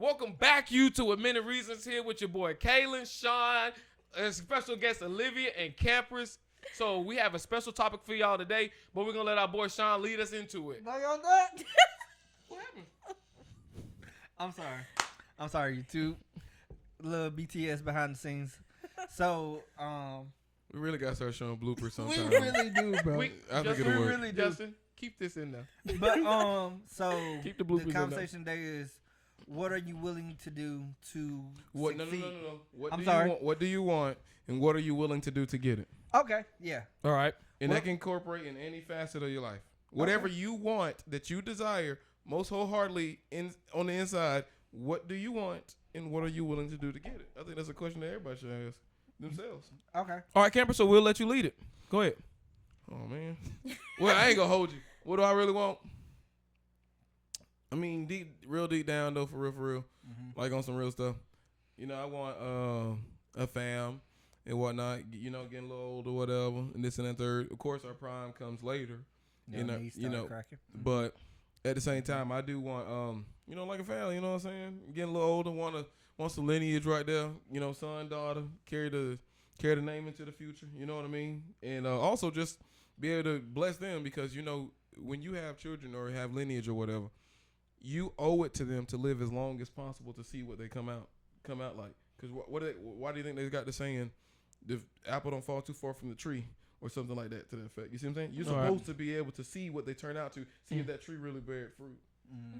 Welcome back, you, to A Minute Reasons here with your boy Kalen, Sean, and special guest Olivia and Campers. So we have a special topic for y'all today, but we're gonna let our boy Sean lead us into it. No, y'all not. What happened? I'm sorry, YouTube. Little BTS behind the scenes. So, We really gotta start showing bloopers sometimes. we really do, bro. I think we it'll work. really do. Justin, keep this in there. But so Keep the bloopers in the there. conversation today is, what are you willing to do to What? No. succeed? What I'm do sorry. you want? What do you want, and what are you willing to do to get it? Okay, yeah. All right, and Well- that can incorporate in any facet of your life. Whatever you want that you desire most wholeheartedly on the inside, what do you want, and what are you willing to do to get it? I think that's a question that everybody should ask themselves. Okay. All right, Camper. So we'll let you lead it. Go ahead. Oh man. Well, I ain't gonna hold you. What do I really want? I mean, real deep down though, for real, like on some real stuff. You know, I want a fam and whatnot. You know, getting a little older, whatever, and this and that third. Of course, our prime comes later. Cracking. But at the same time, I do want like a family. You know what I'm saying? Getting a little older, want some lineage right there. You know, son, daughter, carry the name into the future. You know what I mean? And also just be able to bless them, because you know when you have children or have lineage or whatever, you owe it to them to live as long as possible to see what they come out like. Because why do you think they got the saying, the apple don't fall too far from the tree, or something like that to that effect? You see what I'm saying? You're supposed to be able to see what they turn out to, see if that tree really bear fruit.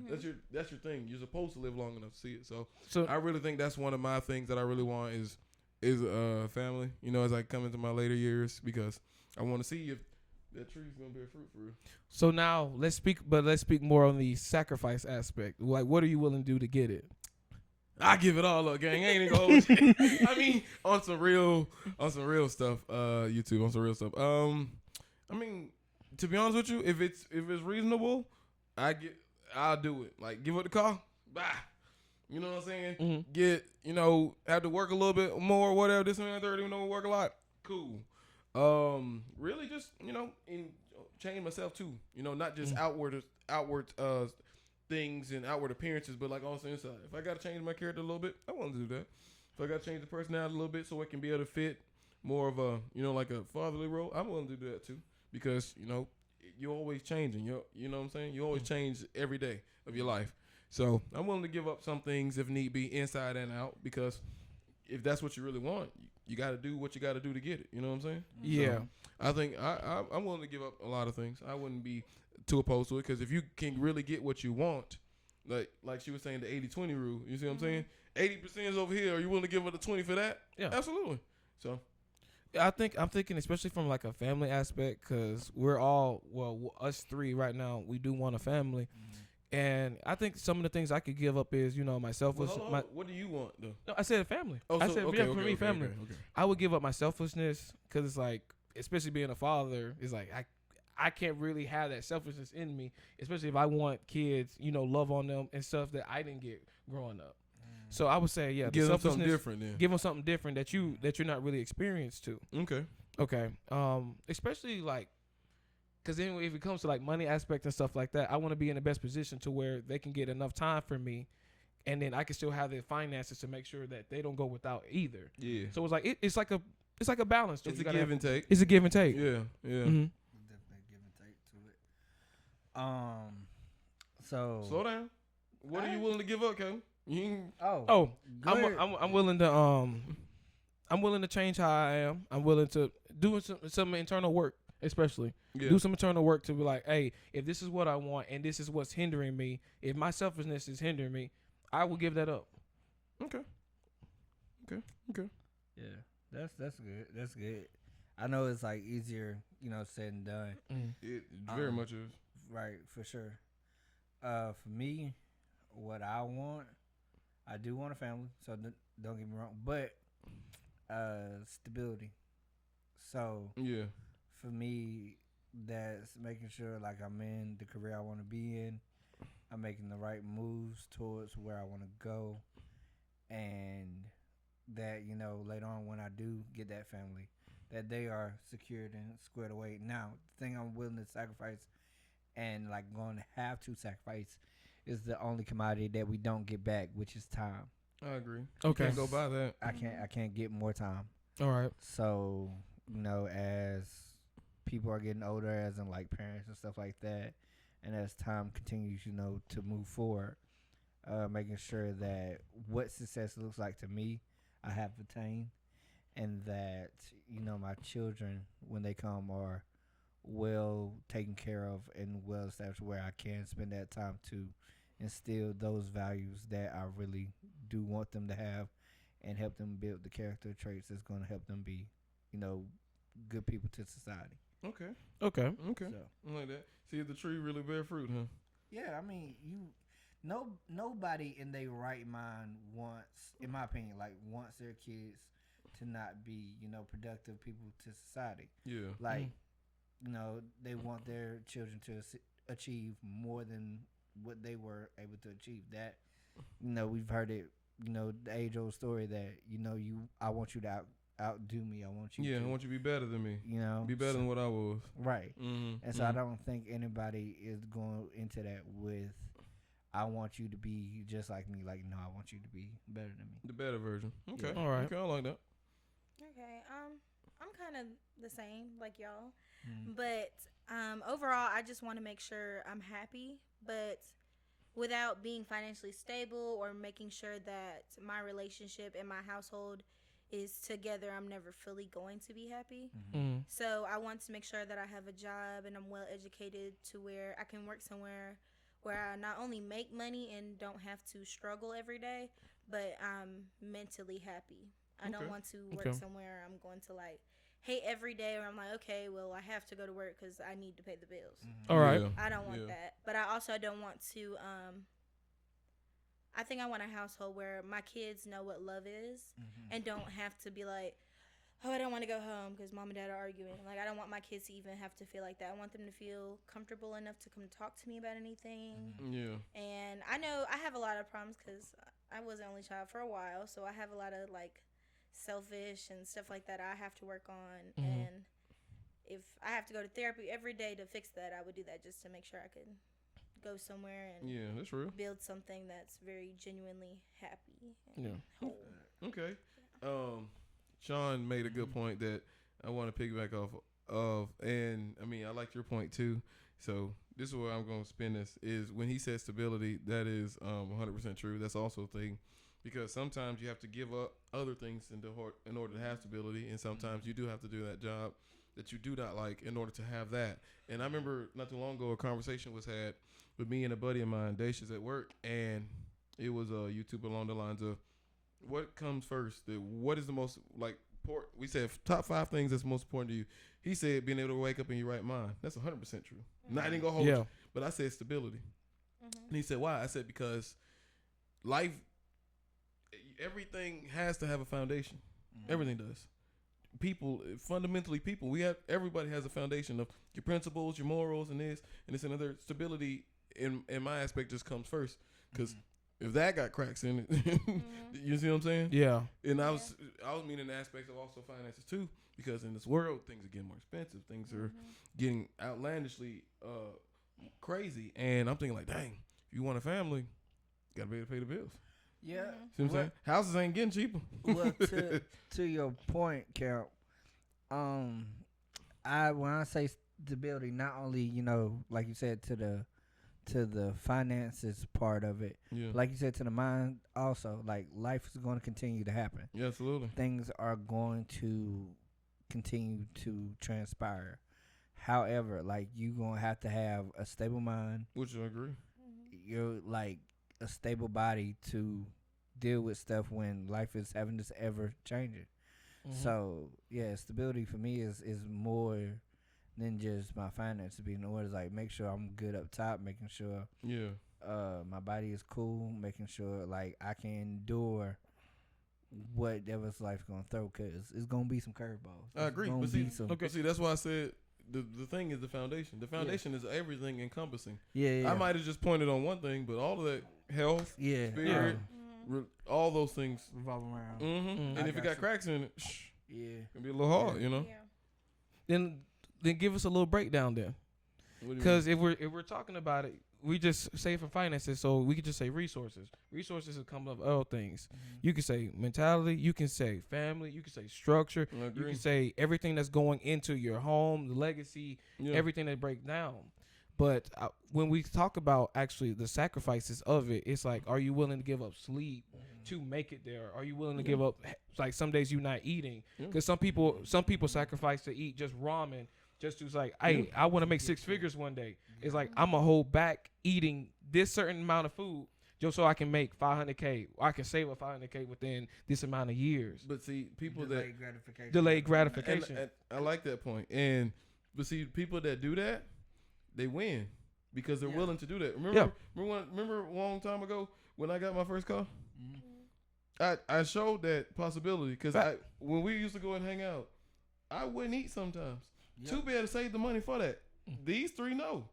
That's your thing. You're supposed to live long enough to see it. So I really think that's one of my things that I really want is family. You know, as I come into my later years, because I want to see if that tree's gonna bear fruit for real. So now let's speak more on the sacrifice aspect. Like, what are you willing to do to get it? I give it all up, gang. I ain't even gonna hold you. I mean, on some real stuff, YouTube, on some real stuff. I mean, to be honest with you, if it's reasonable, I'll do it. Like, give up the car, bye. You know what I'm saying? Mm-hmm. Have to work a little bit more, whatever. This and that, third, work a lot. Cool. Really just, change myself too. Not just outward things and outward appearances, but like also inside. If I got to change my character a little bit, I want to do that. If I got to change the personality a little bit so it can be able to fit more of a, like a fatherly role, I'm willing to do that too. Because, you're always changing. You know what I'm saying? You always change every day of your life. So I'm willing to give up some things if need be, inside and out, because if that's what you really want, you got to do what you got to do to get it. You know what I'm saying? Yeah. So I think I'm willing to give up a lot of things. I wouldn't be too opposed to it, because if you can really get what you want, like she was saying, the 80-20 rule, you see what I'm saying? 80% is over here. Are you willing to give up the 20 for that? Yeah. Absolutely. So I'm thinking especially from like a family aspect, because we're all, us three right now, we do want a family. And I think some of the things I could give up is, my selfishness. What do you want, though? No, I said family. Oh, I said, for me, family. Okay. I would give up my selfishness, because it's like, especially being a father, it's like I can't really have that selfishness in me, especially if I want kids, love on them and stuff that I didn't get growing up. So I would say, give them something different. Then give them something different that you're not really experienced to. Okay. Especially like, because then if it comes to like money aspect and stuff like that, I want to be in the best position to where they can get enough time for me, and then I can still have the finances to make sure that they don't go without either. Yeah. So it's like it's like a balance. It's a give and take. It's a give and take. Yeah. Mm-hmm. Definitely give and take to it. So slow down. What are you willing to give up, Kevin? I'm willing to I'm willing to change how I am. I'm willing to do some internal work, especially do some internal work to be like, hey, if this is what I want and this is what's hindering me, if my selfishness is hindering me, I will give that up. Okay. Yeah, that's good. That's good. I know it's like easier, said and done. It very much is. Right, for sure. For me, what I want, I do want a family, so don't get me wrong, but stability. So for me, that's making sure like I'm in the career I want to be in. I'm making the right moves towards where I want to go, and that later on when I do get that family, that they are secured and squared away. Now, the thing I'm willing to sacrifice, and like going to have to sacrifice, is the only commodity that we don't get back, which is time. I agree. Okay. Can't go by that. I can't get more time. All right. So, as people are getting older, as in like parents and stuff like that, and as time continues, to move forward, making sure that what success looks like to me, I have attained, and that, my children, when they come, are well taken care of and well established where I can spend that time to instill those values that I really do want them to have and help them build the character traits that's going to help them be, good people to society. Okay. Okay. So, I like that. See if the tree really bear fruit, huh? yeah, I mean, nobody in their right mind wants, in my opinion, wants their kids to not be, productive people to society. Yeah. Like, they want their children to achieve more than what they were able to achieve. That, we've heard it, the age-old story that, I want you to outdo me. I want you to. I want you to be better than me. Be better so, than what I was. Right. Mm-hmm. And so I don't think anybody is going into that with, I want you to be just like me. Like, no, I want you to be better than me. The better version. Okay. Yeah. All right. Okay, I like that. Okay. I'm kind of the same like y'all, Mm. but overall, I just want to make sure I'm happy, but without being financially stable or making sure that my relationship and my household is together, I'm never fully going to be happy. Mm. So I want to make sure that I have a job and I'm well educated to where I can work somewhere where I not only make money and don't have to struggle every day, but I'm mentally happy. I don't want to work somewhere I'm going to hate every day, where I'm like, okay, well, I have to go to work because I need to pay the bills. Mm-hmm. All right. Yeah. I don't want that. But I also don't want to, I think I want a household where my kids know what love is and don't have to be like, oh, I don't want to go home because mom and dad are arguing. Like, I don't want my kids to even have to feel like that. I want them to feel comfortable enough to come talk to me about anything. Yeah. And I know I have a lot of problems because I was the only child for a while, so I have a lot of selfish and stuff like that I have to work on. And if I have to go to therapy every day to fix that, I would do that just to make sure I could go somewhere and that's real. build something that's very genuinely happy and Yeah. whole. Okay. Sean made a good point that I want to piggyback off of, and I mean I like your point too. So this is where I'm going to spin this is when he says stability. That is 100% true. That's also a thing. Because sometimes you have to give up other things in order to have stability, and sometimes you do have to do that job that you do not like in order to have that. And I remember not too long ago a conversation was had with me and a buddy of mine, Dacia's at work, and it was YouTube along the lines of what comes first. What is the most we said top 5 things that's most important to you. He said being able to wake up in your right mind. That's 100% true. Not even gonna hold you, but I said stability. And he said why? I said because life. Everything has to have a foundation. Everything does. Fundamentally, everybody has a foundation of your principles, your morals, and this and other. Stability in my aspect just comes first, because if that got cracks in it, you see what I'm saying? Yeah. And I was meaning the aspect of also finances too, because in this world things are getting more expensive, things are getting outlandishly crazy, and I'm thinking like, dang, if you want a family, you gotta be able to pay the bills. Yeah. See what I'm saying? Houses ain't getting cheaper. Well, to your point, Cal, when I say stability, not only, like you said, to the finances part of it, like you said, to the mind also, like life is going to continue to happen. Yeah, absolutely. Things are going to continue to transpire. However, you're going to have a stable mind. Which I agree. You're a stable body to deal with stuff when life is having this ever changing. So stability for me is more than just my finances being in order. It's make sure I'm good up top, making sure my body is cool, making sure I can endure whatever's life's gonna throw, because it's gonna be some curveballs. I agree. But see, that's why I said the thing is the foundation. The foundation is everything encompassing. Yeah. I might have just pointed on one thing, but all of that health, spirit, all those things revolve around. And if it got cracks in it, it can be a little hard, Yeah. Then give us a little breakdown there. Because if we're talking about it, we just say for finances, so we could just say resources. Resources come of other things. You can say mentality, you can say family, you can say structure, you can say everything that's going into your home, the legacy, everything that breaks down. But when we talk about actually the sacrifices of it, it's like, are you willing to give up sleep to make it there? Are you willing to give up, like some days you're not eating? Because some people sacrifice to eat just ramen. Just to like, hey, I want to make 6 figures one day. It's like, I'm going to hold back eating this certain amount of food just so I can make $500K. Or I can save up $500K within this amount of years. But see, people Delayed gratification. And I like that point. But see, people that do that, they win because they're willing to do that. Remember a long time ago when I got my first car? I showed that possibility because when we used to go and hang out, I wouldn't eat sometimes. Too bad to save the money for that. These 3 know.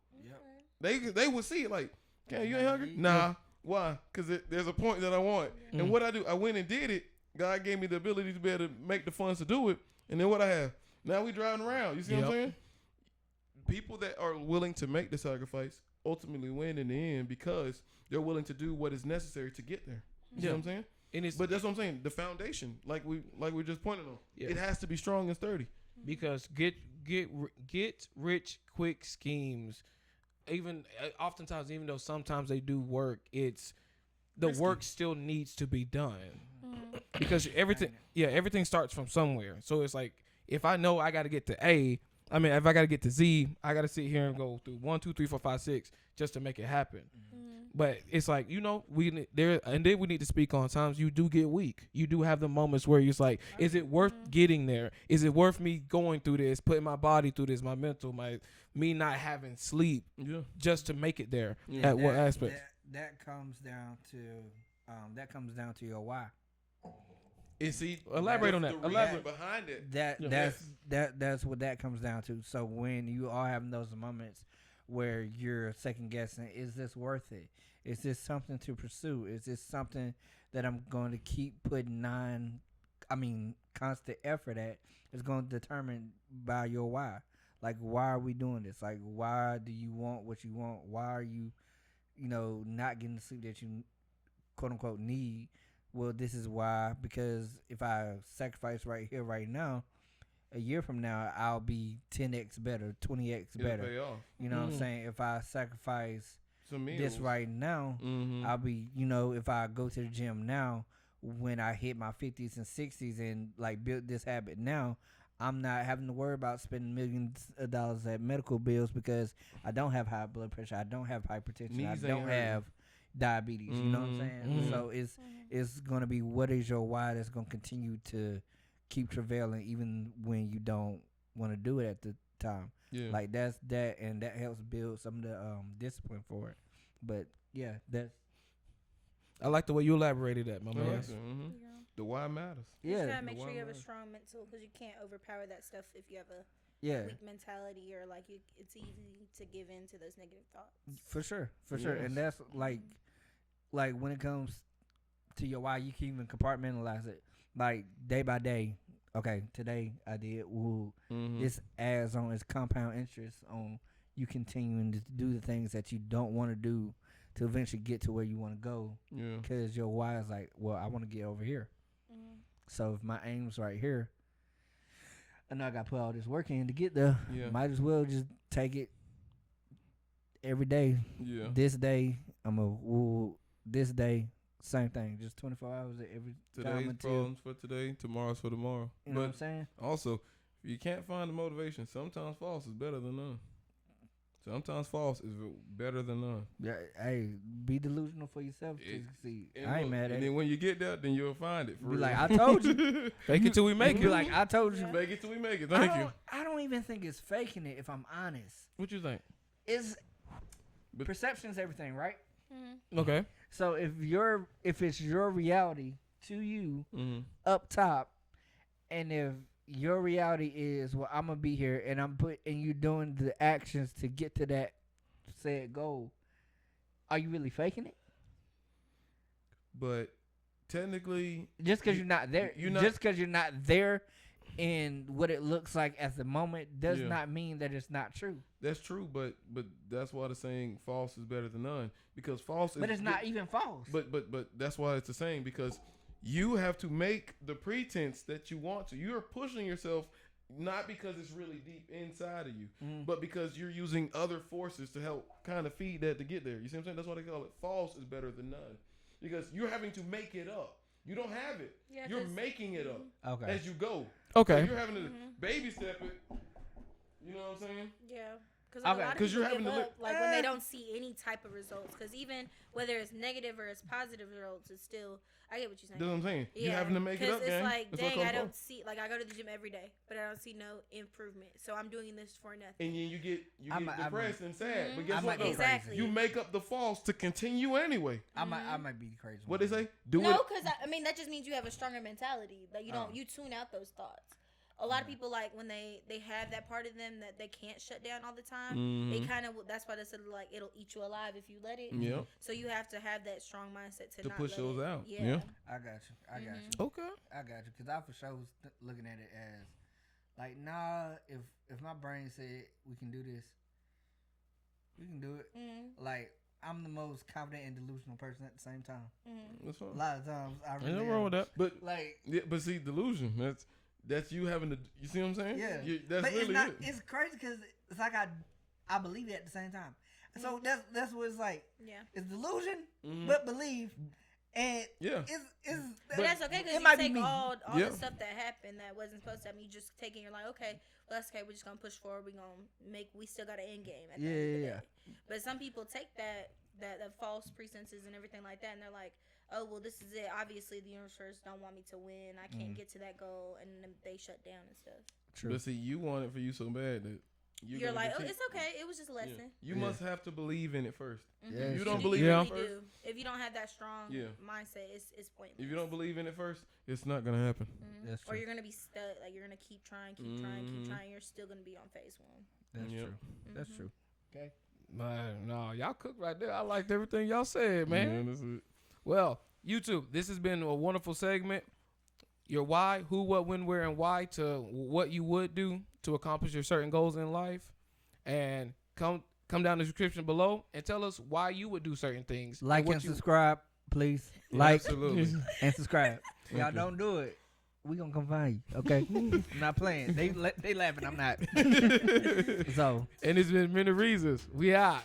They would see it like, "Can you ain't hungry?" Nah. Why? Because there's a point that I want. And what I do, I went and did it. God gave me the ability to be able to make the funds to do it. And then what I have? Now we driving around. You see what I'm saying? People that are willing to make the sacrifice ultimately win in the end because they're willing to do what is necessary to get there. You see what I'm saying? But that's what I'm saying. The foundation, like we just pointed on, it has to be strong and sturdy. Because get rich quick schemes, even oftentimes, even though sometimes they do work, it's the work still needs to be done because everything starts from somewhere. So it's like, if I know I got to get to A, I mean, if I got to get to Z, I got to sit here and go through 1, 2, 3, 4, 5, 6 just to make it happen. But it's like, we need to speak on times you do get weak. You do have the moments where you're like, is it worth getting there? Is it worth me going through this, putting my body through this, my mental, me not having sleep just to make it there? At what aspect? That comes down to your why. And see, elaborate on that. Elaborate behind it. That's what that comes down to. So when you are having those moments where you're second guessing, is this worth it? Is this something to pursue? Is this something that I'm going to keep putting constant effort at? It's going to determine by your why. Like, why are we doing this? Like, why do you want what you want? Why are you, not getting the sleep that you quote unquote need? Well, this is why, because if I sacrifice right here, right now, a year from now, I'll be 10x better, 20x better. Pay off. You know what I'm saying? If I sacrifice this right now, I'll be, if I go to the gym now, when I hit my 50s and 60s and like build this habit now, I'm not having to worry about spending millions of dollars at medical bills because I don't have high blood pressure, I don't have hypertension, I don't have diabetes. You know what I'm saying? So it's gonna be, what is your why that's gonna continue to keep travailing even when you don't want to do it at the time. Like that's that, and that helps build some of the discipline for it. But I like the way you elaborated that, my man. The why matters. You just gotta make sure you have a strong mental, because you can't overpower that stuff if you have a weak mentality, or like it's easy to give in to those negative thoughts. For sure. And that's like when it comes to your why, you can even compartmentalize it. Like day by day, okay, today I did this adds on, its compound interest on you continuing to do the things that you don't want to do to eventually get to where you want to go. Because your why is like, well, I want to get over here. So if my aim's right here, I know I got to put all this work in to get there. Might as well just take it every day. This day, this day, same thing. Just 24 hours every time. Today's problems for today, tomorrow's for tomorrow. You know what I'm saying? Also, if you can't find the motivation, sometimes false is better than none. Sometimes false is better than none. Yeah, hey, be delusional for yourself. I ain't mad at it. And then when you get there, then you'll find it. Be like, I told you. Fake it till we make it. Be like, I told you. Fake it till we make it. Thank you. I don't even think it's faking it, if I'm honest. What you think? Perception is everything, right? Okay. So if it's your reality to you up top, and if your reality is, well, I'm gonna be here, and and you doing the actions to get to that said goal, are you really faking it? But technically, just because you're not there, just because you're not there, in what it looks like at the moment does not mean that it's not true. That's true, but that's why the saying false is better than none, because false. But it's not even false. But that's why it's the saying, because you have to make the pretense that you want to. You're pushing yourself not because it's really deep inside of you, but because you're using other forces to help kind of feed that to get there. You see what I'm saying? That's why they call it false is better than none, because you're having to make it up. You don't have it. Yeah, you're making it up as you go. Okay. So you're having to baby step it. You know what I'm saying? Yeah. Because a lot of people give up, like when they don't see any type of results. Because even whether it's negative or it's positive results, it's still. I get what you're saying. That's what I'm saying. Yeah. You're having to make it up, because it's gang. like, dang, I don't see. Like I go to the gym every day, but I don't see no improvement. So I'm doing this for nothing. And then you get depressed and sad. But guess what? Exactly. You make up the false to continue anyway. I might be the crazy one. What they say? No, because I mean that just means you have a stronger mentality. Like you tune out those thoughts. A lot of people, like, when they have that part of them that they can't shut down all the time, they kind of, that's why they said, like, it'll eat you alive if you let it. Yeah. So you have to have that strong mindset to not push those out. Yeah. I got you. Okay. I got you. Because I for sure was looking at it as, like, nah, if my brain said we can do this, we can do it. Like, I'm the most confident and delusional person at the same time. That's fine. A lot of times I really ain't wrong with that. But, like, but see, delusion, that's you having to. You see what I'm saying? Yeah. That's but really it. It's crazy because it's like I believe it at the same time. So that's what it's like. Yeah. It's delusion, but believe, and But that's okay because you take all the stuff that happened that wasn't supposed to happen. You just take it. And you're like, okay, well that's okay. We're just gonna push forward. We still got an end game. At the end of the day. But some people take that false pretenses and everything like that, and they're like, oh, well, this is it. Obviously, the universe don't want me to win. I can't get to that goal, and then they shut down and stuff. True. But see, you want it for you so bad that you're like, oh, it's okay. It was just a lesson. You must have to believe in it first. Yeah, you don't believe in it first. If you don't have that strong mindset, it's pointless. If you don't believe in it first, it's not gonna happen. That's true. Or you're gonna be stuck. Like you're gonna keep trying. You're still gonna be on phase one. That's true. That's true. Okay. Man, no, y'all cooked right there. I liked everything y'all said, man. Yeah, that's it. Well, YouTube, this has been a wonderful segment. Your why, who, what, when, where, and why to what you would do to accomplish your certain goals in life. And come down in the description below and tell us why you would do certain things. Like and subscribe, please. Like absolutely. And subscribe. Y'all don't do it, we gonna come find you, okay? I'm not playing. They laughing, I'm not. So. And it's been many reasons. We out.